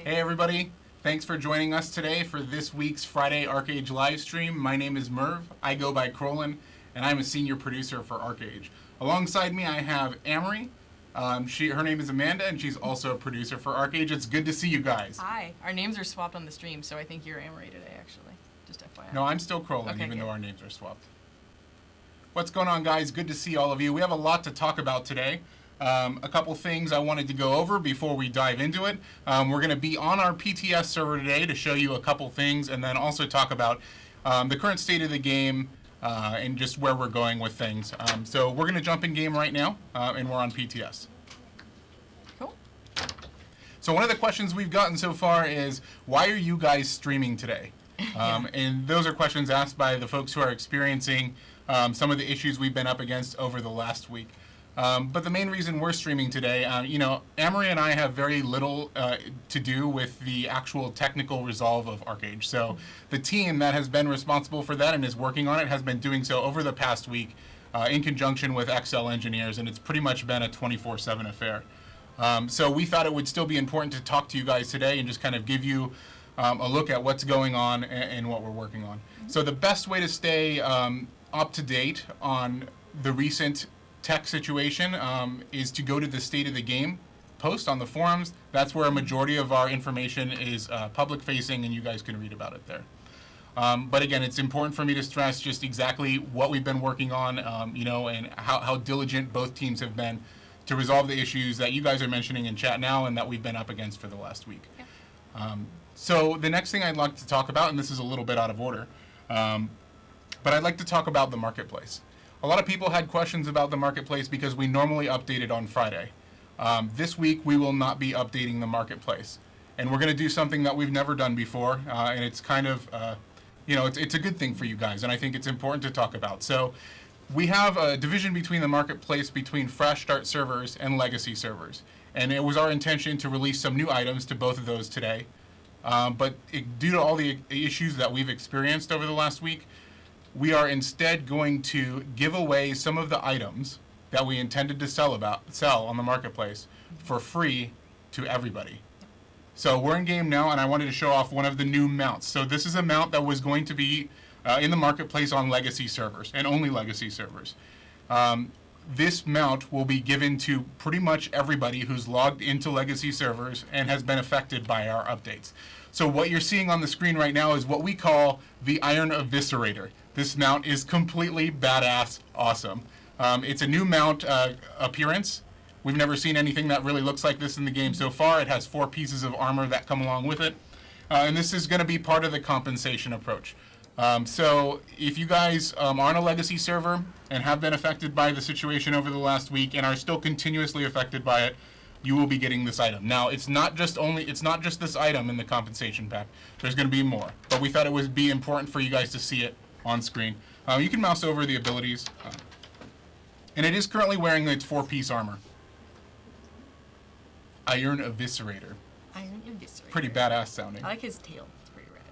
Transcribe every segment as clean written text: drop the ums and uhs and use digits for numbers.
Hey everybody, thanks for joining us today for this week's Friday ArcheAge Livestream. My name is Merv, I go by Crolin, and I'm a senior producer for ArcheAge. Alongside me I have Amory. Her name is Amanda, and she's also a producer for ArcheAge. It's good to see you guys. Hi. Our names are swapped on the stream, so I think you're Amory today, actually. Just FYI. No, I'm still Crolin, Okay, even good. though our names are swapped. What's going on, guys? Good to see all of you. We have a lot to talk about today. A couple things I wanted to go over before we dive into it. We're going to be on our PTS server today to show you a couple things, and then also talk about the current state of the game and just where we're going with things. So we're going to jump in game right now, and we're on PTS. Cool. So one of the questions we've gotten so far is, why are you guys streaming today? And those are questions asked by the folks who are experiencing some of the issues we've been up against over the last week. But the main reason we're streaming today, Amory and I have very little to do with the actual technical resolve of ArcheAge. So the team that has been responsible for that and is working on it has been doing so over the past week in conjunction with XL engineers, and it's pretty much been a 24/7 affair. So we thought it would still be important to talk to you guys today and just kind of give you a look at what's going on and what we're working on. So the best way to stay up to date on the recent tech situation is to go to the state of the game post on the forums. That's where a majority of our information is public facing, and you guys can read about it there. But again, it's important for me to stress just exactly what we've been working on, and how diligent both teams have been to resolve the issues that you guys are mentioning in chat now and that we've been up against for the last week. Yeah. So the next thing I'd like to talk about, and this is a little bit out of order, but I'd like to talk about the marketplace. A lot of people had questions about the marketplace because we normally update it on Friday. This week we will not be updating the marketplace, and we're going to do something that we've never done before, and it's kind of, it's a good thing for you guys, and I think it's important to talk about. So we have a division between the marketplace between fresh start servers and legacy servers, and it was our intention to release some new items to both of those today. But due to all the issues that we've experienced over the last week, we are instead going to give away some of the items that we intended to sell on the marketplace for free to everybody. So we're in game now, and I wanted to show off one of the new mounts. So this is a mount that was going to be in the marketplace on legacy servers, and only legacy servers. This mount will be given to pretty much everybody who's logged into legacy servers and has been affected by our updates. So what you're seeing on the screen right now is what we call the Iron Eviscerator. This mount is completely badass awesome. It's a new mount appearance. We've never seen anything that really looks like this in the game so far. It has 4 pieces of armor that come along with it. And this is going to be part of the compensation approach. So if you guys are on a legacy server and have been affected by the situation over the last week and are still continuously affected by it, you will be getting this item. Now, it's not just this item in the compensation pack. There's going to be more, but we thought it would be important for you guys to see it on screen. You can mouse over the abilities, and it is currently wearing its 4-piece armor. Iron Eviscerator. Iron Eviscerator. Pretty badass sounding. I like his tail. It's pretty rad.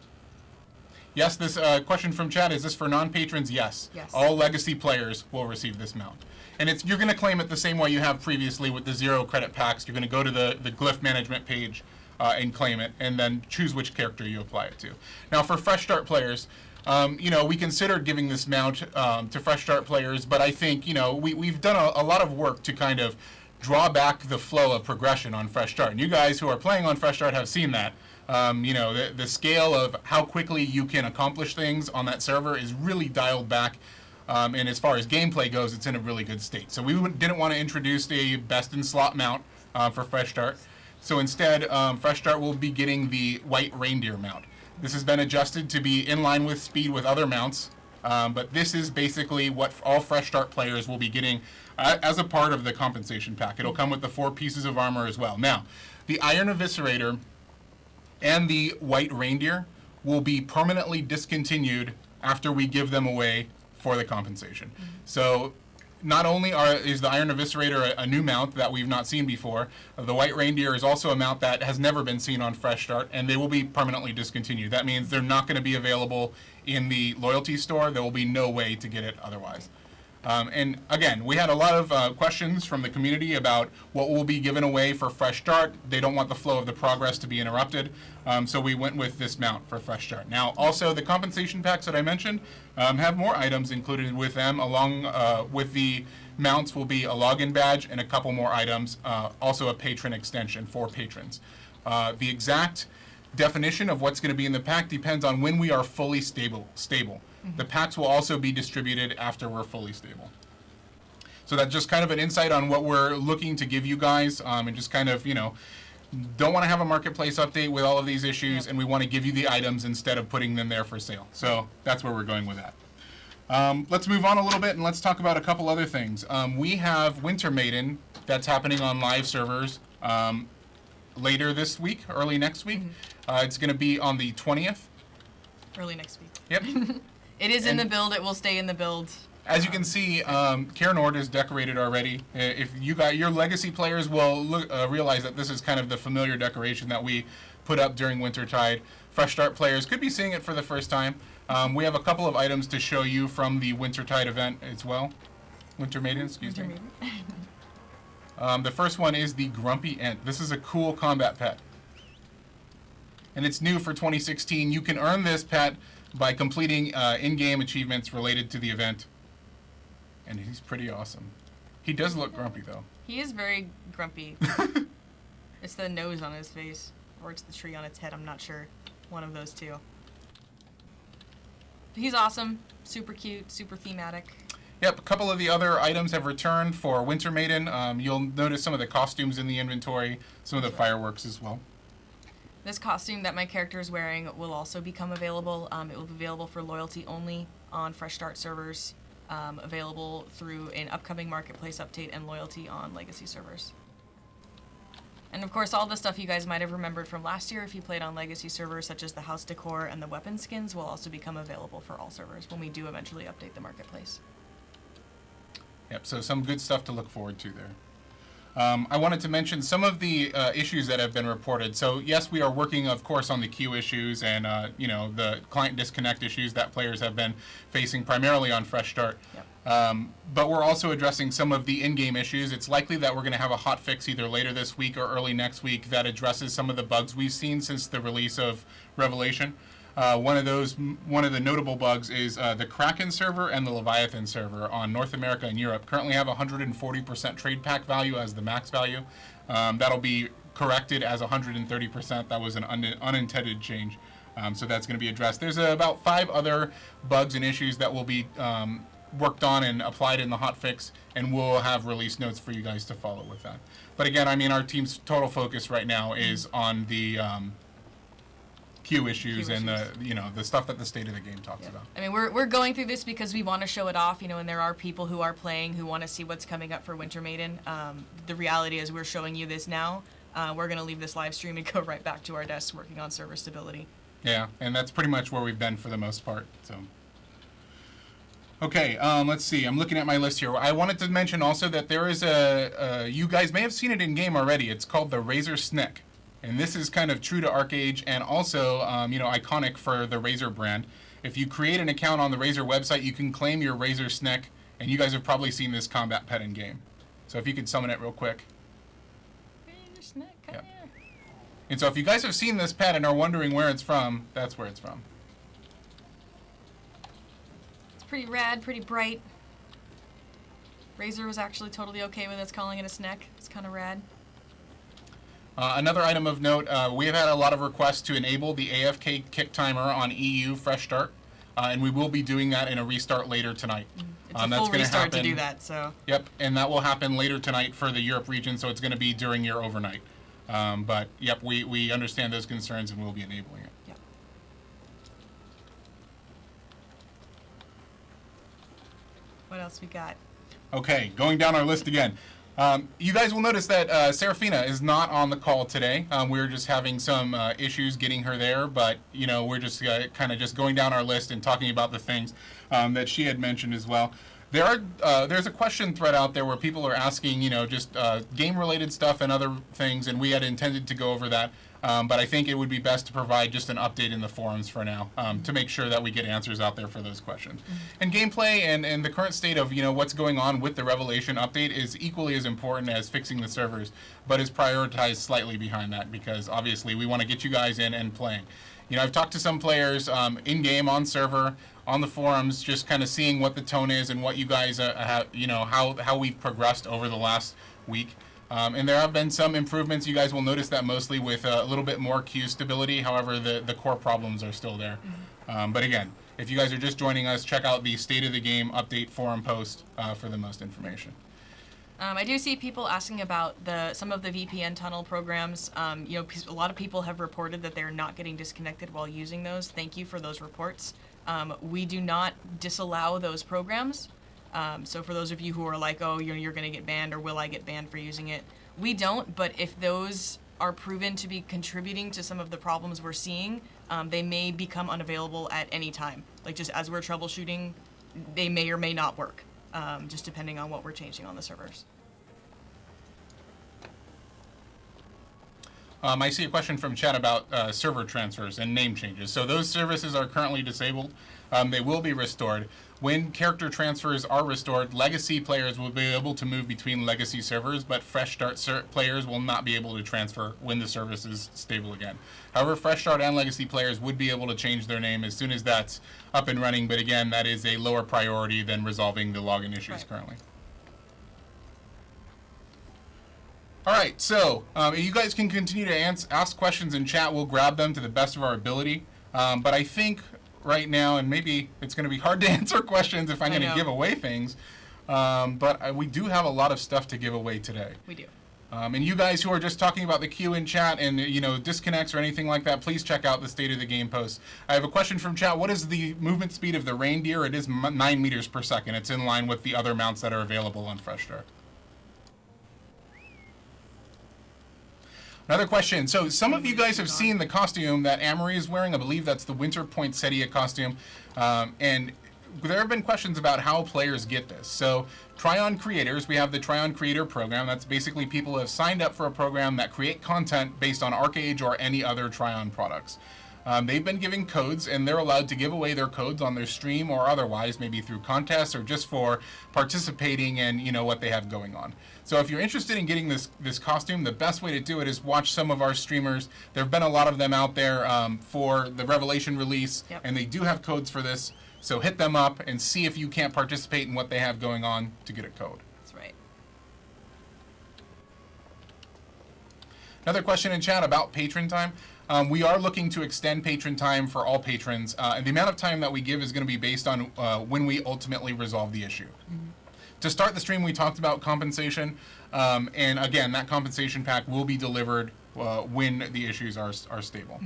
Yes, this question from chat, is this for non-patrons? Yes. Yes. All legacy players will receive this mount. And you're going to claim it the same way you have previously with the 0 credit packs. You're going to go to the glyph management page and claim it, and then choose which character you apply it to. Now, for fresh start players, we considered giving this mount to fresh start players, but I think, we've done a lot of work to kind of draw back the flow of progression on fresh start. And you guys who are playing on fresh start have seen that. The scale of how quickly you can accomplish things on that server is really dialed back. And as far as gameplay goes, it's in a really good state. So we didn't want to introduce a best in slot mount for fresh start. So instead, fresh start will be getting the white reindeer mount. This has been adjusted to be in line with speed with other mounts, but this is basically what all fresh start players will be getting as a part of the compensation pack. It'll come with the 4 pieces of armor as well. Now, the Iron Eviscerator and the white reindeer will be permanently discontinued after we give them away for the compensation. So not only is the Iron Eviscerator a new mount that we've not seen before, the White Reindeer is also a mount that has never been seen on Fresh Start, and they will be permanently discontinued. That means they're not going to be available in the loyalty store. There will be no way to get it otherwise. And again, we had a lot of questions from the community about what will be given away for Fresh Start. They don't want the flow of the progress to be interrupted, so we went with this mount for Fresh Start. Now, also the compensation packs that I mentioned have more items included with them. Along with the mounts will be a login badge and a couple more items, also a patron extension for patrons. The exact definition of what's going to be in the pack depends on when we are fully stable. The packs will also be distributed after we're fully stable. So that's just kind of an insight on what we're looking to give you guys, and just kind of, don't want to have a marketplace update with all of these issues, and we want to give you the items instead of putting them there for sale. So that's where we're going with that. Let's move on a little bit and let's talk about a couple other things. We have Winter Maiden that's happening on live servers later this week, early next week. It's going to be on the 20th. Early next week. Yep. It is in the build. It will stay in the build. As you can see, Karen is decorated already. If you got your legacy players will realize that this is kind of the familiar decoration that we put up during Wintertide. Fresh Start players could be seeing it for the first time. We have a couple of items to show you from the Wintertide event as well. Winter Maiden, excuse me. The first one is the Grumpy Ent. This is a cool combat pet. And it's new for 2016. You can earn this pet by completing in-game achievements related to the event. And he's pretty awesome. He does look grumpy, though. He is very grumpy. It's the nose on his face, or it's the tree on its head, I'm not sure. One of those two. He's awesome, super cute, super thematic. Yep, a couple of the other items have returned for Winter Maiden. You'll notice some of the costumes in the inventory, some of the fireworks as well. This costume that my character is wearing will also become available. It will be available for loyalty only on Fresh Start servers, available through an upcoming marketplace update and loyalty on legacy servers. And of course, all the stuff you guys might have remembered from last year if you played on legacy servers, such as the house decor and the weapon skins, will also become available for all servers when we do eventually update the marketplace. Yep, so some good stuff to look forward to there. I wanted to mention some of the issues that have been reported. So yes, we are working, of course, on the queue issues and the client disconnect issues that players have been facing primarily on Fresh Start. Yep. But we're also addressing some of the in-game issues. It's likely that we're going to have a hot fix either later this week or early next week that addresses some of the bugs we've seen since the release of Revelation. One of the notable bugs is the Kraken server and the Leviathan server on North America and Europe currently have 140% trade pack value as the max value. That'll be corrected as 130%. That was an unintended change. So that's going to be addressed. There's about 5 other bugs and issues that will be worked on and applied in the hotfix, and we'll have release notes for you guys to follow with that. But again, I mean, our team's total focus right now is on the queue issues and the stuff that the state of the game talks about. I mean, we're going through this because we want to show it off, and there are people who are playing who want to see what's coming up for Winter Maiden. The reality is we're showing you this now. We're going to leave this live stream and go right back to our desks working on server stability. Yeah, and that's pretty much where we've been for the most part. So, okay, let's see. I'm looking at my list here. I wanted to mention also that there is you guys may have seen it in game already. It's called the Razor Sneck. And this is kind of true to ArcheAge and also, iconic for the Razor brand. If you create an account on the Razor website, you can claim your Razor Sneck, and you guys have probably seen this combat pet in game. So if you could summon it real quick. Razor Sneck, come here. And so if you guys have seen this pet and are wondering where it's from, that's where it's from. It's pretty rad, pretty bright. Razor was actually totally okay with us calling it a Sneck. It's kind of rad. Another item of note, we have had a lot of requests to enable the AFK kick timer on EU Fresh Start, and we will be doing that in a restart later tonight. It's a full restart to do that, so. Yep, and that will happen later tonight for the Europe region, so it's going to be during your overnight. But, yep, we understand those concerns, and we'll be enabling it. Yep. What else we got? Okay, going down our list again. You guys will notice that Serafina is not on the call today. We're just having some issues getting her there, but we're just kind of just going down our list and talking about the things that she had mentioned as well. There's a question thread out there where people are asking, just game-related stuff and other things, and we had intended to go over that. But I think it would be best to provide just an update in the forums for now to make sure that we get answers out there for those questions. And gameplay and the current state of what's going on with the Revelation update is equally as important as fixing the servers, but is prioritized slightly behind that because obviously we want to get you guys in and playing. I've talked to some players in-game, on server, on the forums, just kind of seeing what the tone is and what you guys have, how we've progressed over the last week. And there have been some improvements. You guys will notice that mostly with a little bit more queue stability. However, the core problems are still there. But again, if you guys are just joining us, check out the State of the Game update forum post for the most information. I do see people asking about some of the VPN tunnel programs. A lot of people have reported that they're not getting disconnected while using those. Thank you for those reports. We do not disallow those programs. So for those of you who are like, oh, you're going to get banned, or will I get banned for using it? We don't, but if those are proven to be contributing to some of the problems we're seeing, they may become unavailable at any time. Like just as we're troubleshooting, they may or may not work, just depending on what we're changing on the servers. I see a question from chat about server transfers and name changes. So those services are currently disabled. They will be restored. When character transfers are restored, legacy players will be able to move between legacy servers, but fresh start players will not be able to transfer when the service is stable again. However, fresh start and legacy players would be able to change their name as soon as that's up and running, but again, that is a lower priority than resolving the login issues currently. All right, so you guys can continue to ask questions in chat. We'll grab them to the best of our ability. But I think right now, and maybe it's going to be hard to answer questions if I'm going to give away things, but we do have a lot of stuff to give away today. We do. And you guys who are just talking about the queue in chat and disconnects or anything like that, please check out the State of the Game post. I have a question from chat. What is the movement speed of the reindeer? It is 9 meters per second. It's in line with the other mounts that are available on Fresh Start. Another question. So some of you guys have seen the costume that Amory is wearing. I believe that's the Winter Poinsettia costume. And there have been questions about how players get this. So Tryon creators, we have the Tryon Creator Program. That's basically people who have signed up for a program that create content based on ArcheAge or any other Tryon products. They've been giving codes, and they're allowed to give away their codes on their stream or otherwise, maybe through contests or just for participating in what they have going on. So if you're interested in getting this costume, the best way to do it is watch some of our streamers. There have been a lot of them out there for the Revelation release, and they do have codes for this. So hit them up and see if you can't participate in what they have going on to get a code. That's right. Another question in chat about patron time. We are looking to extend patron time for all patrons, and the amount of time that we give is going to be based on when we ultimately resolve the issue. To start the stream, we talked about compensation, and again, that compensation pack will be delivered when the issues are stable.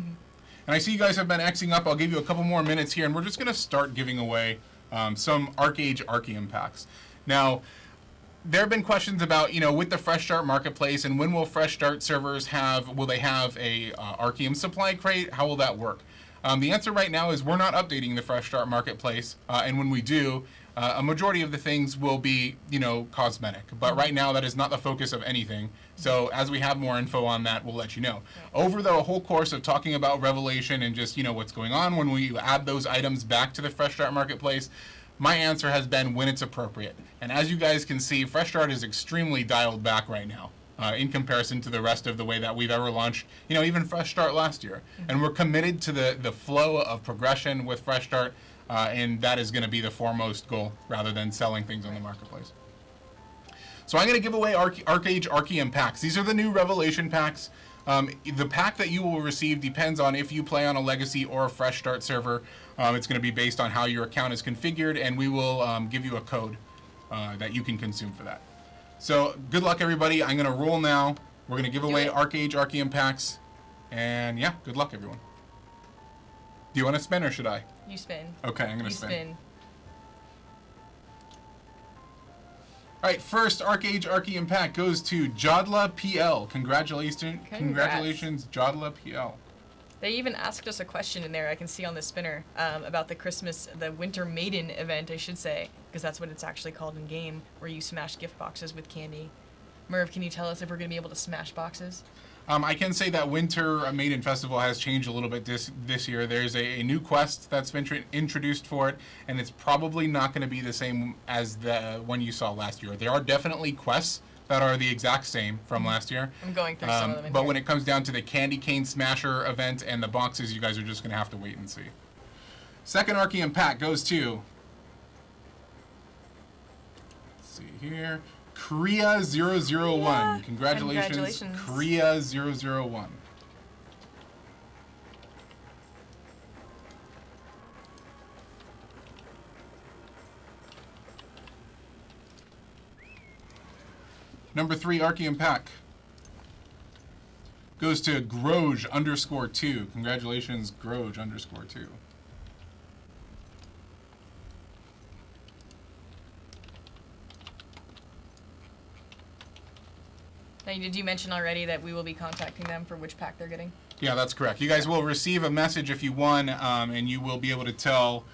And I see you guys have been Xing up. I'll give you a couple more minutes here, and we're just going to start giving away some ArcheAge Archeum packs. Now, there have been questions about, with the Fresh Start Marketplace, and when will Fresh Start servers will they have a Archeum supply crate? How will that work? The answer right now is we're not updating the Fresh Start Marketplace, and when we do, a majority of the things will be, cosmetic. But right now, that is not the focus of anything. So as we have more info on that, we'll let you know. Over the whole course of talking about Revelation and just, what's going on, when we add those items back to the Fresh Start Marketplace, my answer has been when it's appropriate. And as you guys can see, Fresh Start is extremely dialed back right now in comparison to the rest of the way that we've ever launched, even Fresh Start last year. And we're committed to the flow of progression with Fresh Start, and that is going to be the foremost goal rather than selling things on the marketplace. So I'm going to give away ArcheAge Archeum packs. These are the new Revelation packs. The pack that you will receive depends on if you play on a Legacy or a Fresh Start server. It's going to be based on how your account is configured, and we will give you a code that you can consume for that. So good luck, everybody. I'm going to roll now. We're going to give away ArcheAge Archeum packs. And yeah, good luck, everyone. Do you want to spin or should I? You spin. Okay, I'm going to spin. You spin. All right, first ArcheAge Archeum pack goes to Jodla PL. Congratulations, Jodla PL. They even asked us a question in there, I can see on the spinner, about the Winter Maiden event, I should say, because that's what it's actually called in game, where you smash gift boxes with candy. Merv, can you tell us if we're going to be able to smash boxes? I can say that Winter Maiden Festival has changed a little bit this year. There's a new quest that's been introduced for it, and it's probably not going to be the same as the one you saw last year. There are definitely quests that are the exact same from last year. I'm going through some of them in But here. when it comes down to the Candy Cane Smasher event and the boxes, you guys are just going to have to wait and see. Second Archean pack goes to, let's see here, Korea001. Yeah. Congratulations, Korea001. Number 3 Archean pack goes to Groj_2. Congratulations, Groj_2. Now, did you mention already that we will be contacting them for which pack they're getting? Yeah, that's correct. You guys will receive a message if you won, and you will be able to tell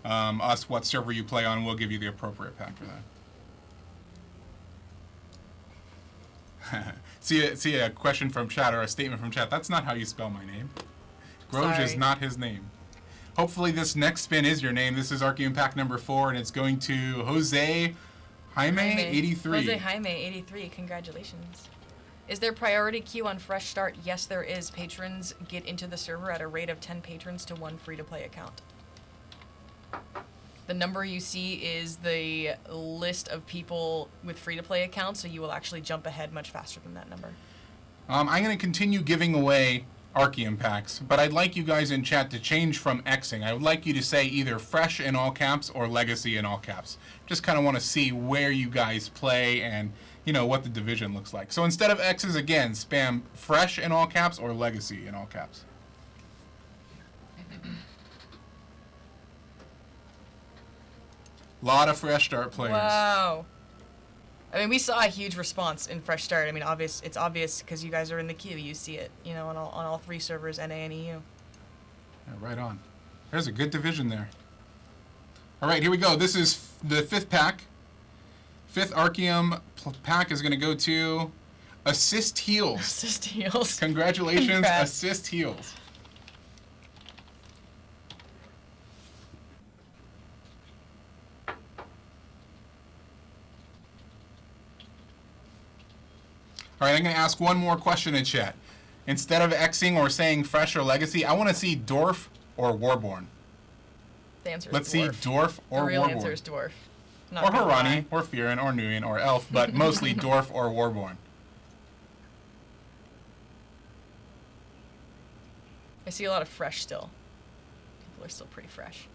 us what server you play on, and we'll give you the appropriate pack for that. See a question from chat or a statement from chat. That's not how you spell my name. Groj is Sorry. not his name. Hopefully this next spin is your name. This is Archean pack number 4, and it's going to Jose Jaime 83. Jose Jaime 83, congratulations. Is there priority queue on Fresh Start? Yes, there is. Patrons get into the server at a rate of 10 patrons to 1 free-to-play account. The number you see is the list of people with free-to-play accounts, so you will actually jump ahead much faster than that number. I'm going to continue giving away Archean packs, but I'd like you guys in chat to change from Xing. I would like you to say either Fresh in all caps or Legacy in all caps. Just kind of want to see where you guys play and, you know, what the division looks like. So instead of X's, again, spam Fresh in all caps or Legacy in all caps. Lot of Fresh Start players. Wow. I mean, we saw a huge response in Fresh Start. I mean, it's obvious because you guys are in the queue. You see it, you know, on all 3 servers, NA and EU. Yeah, right on. There's a good division there. All right, here we go. This is the 5th pack. 5th Archeum pack is going to go to Assist Heals. Assist heals. Congratulations, Congrats. Assist Heals. All right, I'm going to ask one more question in chat. Instead of Xing or saying Fresh or Legacy, I want to see Dwarf or Warborn. The answer is Let's dwarf. see Dwarf or The real Warborn. answer is dwarf. Or Not gonna Harani, lie. or Firin, or Nuyen, or Elf, but mostly Dwarf or Warborn. I see a lot of fresh still. People are still pretty fresh.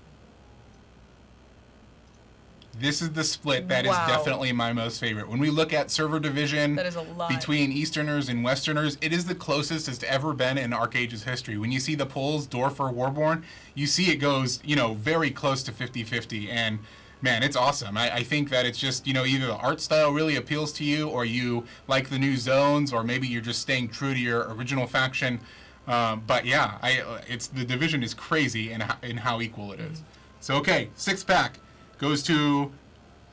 This is the split that is Wow. definitely my most favorite. When we look at server division That is a lot. between Easterners and Westerners, it is the closest it's ever been in ArcheAge's history. When you see the polls, Dwarf or Warborn, you see it goes, you know, very close to 50-50. And, man, it's awesome. I think that it's just, you know, either the art style really appeals to you, or you like the new zones, or maybe you're just staying true to your original faction. But, yeah, it's the division is crazy in how equal it is. So, okay, 6th pack. Goes to,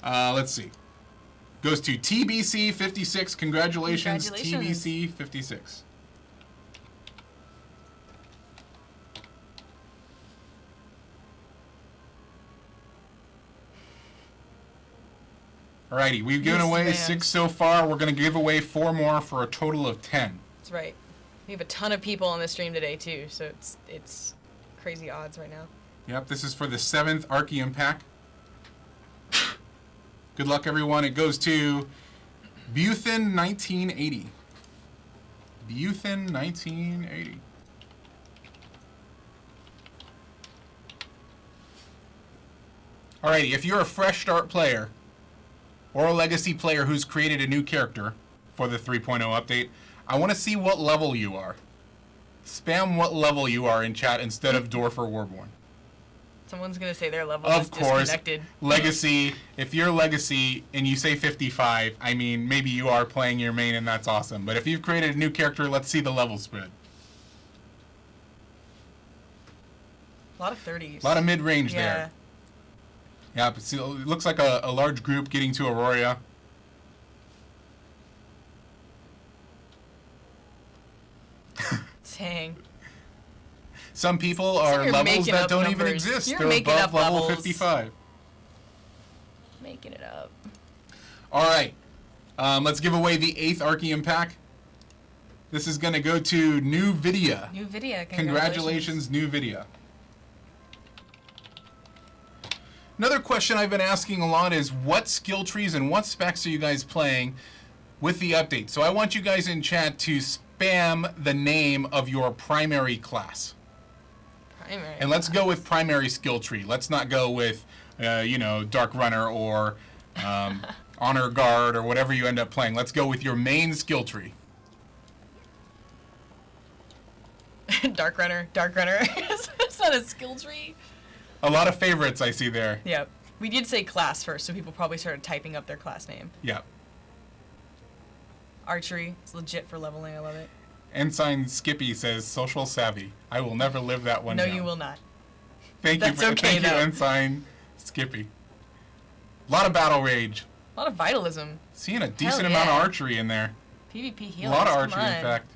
let's see. Goes to TBC 56. Congratulations, Congratulations. TBC 56. Alrighty, we've given Yes, away man. 6 so far. We're going to give away 4 more for a total of 10. That's right. We have a ton of people on the stream today too, so it's crazy odds right now. Yep, this is for the 7th Archeum pack. Good luck, everyone. It goes to Buthin 1980. Buthin 1980. Alrighty, if you're a fresh start player or a legacy player who's created a new character for the 3.0 update, I want to see what level you are. Spam what level you are in chat instead of Dwarf or Warborn. Someone's gonna say their level Of is course, disconnected. Legacy, if you're Legacy and you say 55, I mean, maybe you are playing your main and that's awesome. But if you've created a new character, let's see the level spread. A lot of 30s. A lot of mid-range Yeah. there. Yeah, but see, it looks like a large group getting to Aurora. Dang. Some people are you're levels making that up don't even numbers. exist. You're They're making above up level levels. 55. Making it up. All right. Let's give away the 8th Archeum pack. This is going to go to New Vidya. New video. Congratulations, New Vidya. Another question I've been asking a lot is what skill trees and what specs are you guys playing with the update? So I want you guys in chat to spam the name of your primary class. Primary. And let's go with primary skill tree. Let's not go with, Dark Runner or Honor Guard or whatever you end up playing. Let's go with your main skill tree. Dark Runner. Dark Runner. It's not a skill tree. A lot of favorites I see there. Yep. We did say class first, so people probably started typing up their class name. Yeah. Archery. It's legit for leveling. I love it. Ensign Skippy says social savvy. I will never live that one No, down. you will not. Thank That's you, okay, thank you, though. Ensign Skippy. A lot of battle rage. A lot of vitalism. Seeing a decent Hell amount of yeah. archery in there. PvP A healing. lot of archery, in fact.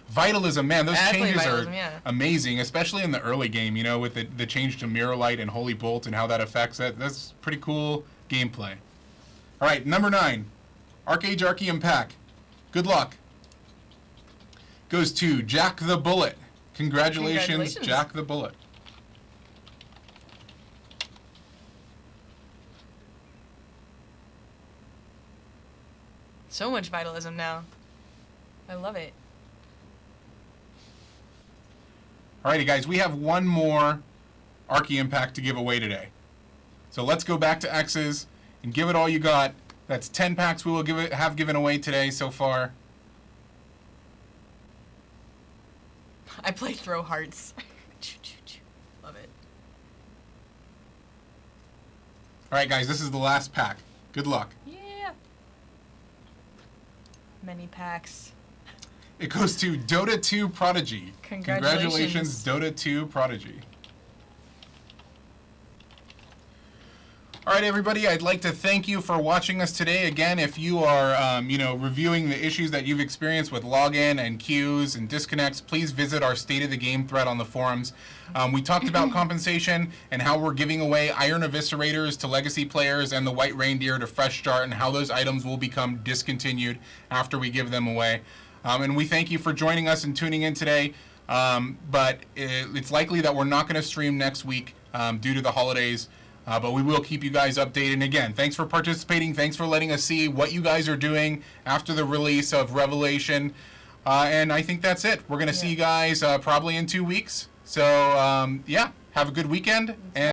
Vitalism, man, those Definitely changes vitalism, are yeah. amazing, especially in the early game, with the change to Mirror Light and Holy Bolt and how that affects it. That's pretty cool gameplay. All right, number 9, ArcheAge Archeum pack. Good luck. Goes to Jack the Bullet. Congratulations, Jack the Bullet. So much vitalism now. I love it. Alrighty, guys, we have one more Archeum pack to give away today. So let's go back to X's and give it all you got. That's 10 packs we will have given away today so far. I play throw hearts. Love it. Alright, guys, this is the last pack. Good luck. Yeah. Many packs. It goes to Dota 2 Prodigy. Congratulations. Dota 2 Prodigy. All right, everybody, I'd like to thank you for watching us today. Again, if you are, reviewing the issues that you've experienced with login and queues and disconnects, please visit our State of the Game thread on the forums. We talked about compensation and how we're giving away Iron Eviscerators to Legacy players and the White Reindeer to Fresh Start and how those items will become discontinued after we give them away. And we thank you for joining us and tuning in today. But it's likely that we're not going to stream next week due to the holidays. But we will keep you guys updated. And again, thanks for participating. Thanks for letting us see what you guys are doing after the release of Revelation. And I think that's it. We're going to see you guys probably in 2 weeks. So, have a good weekend. And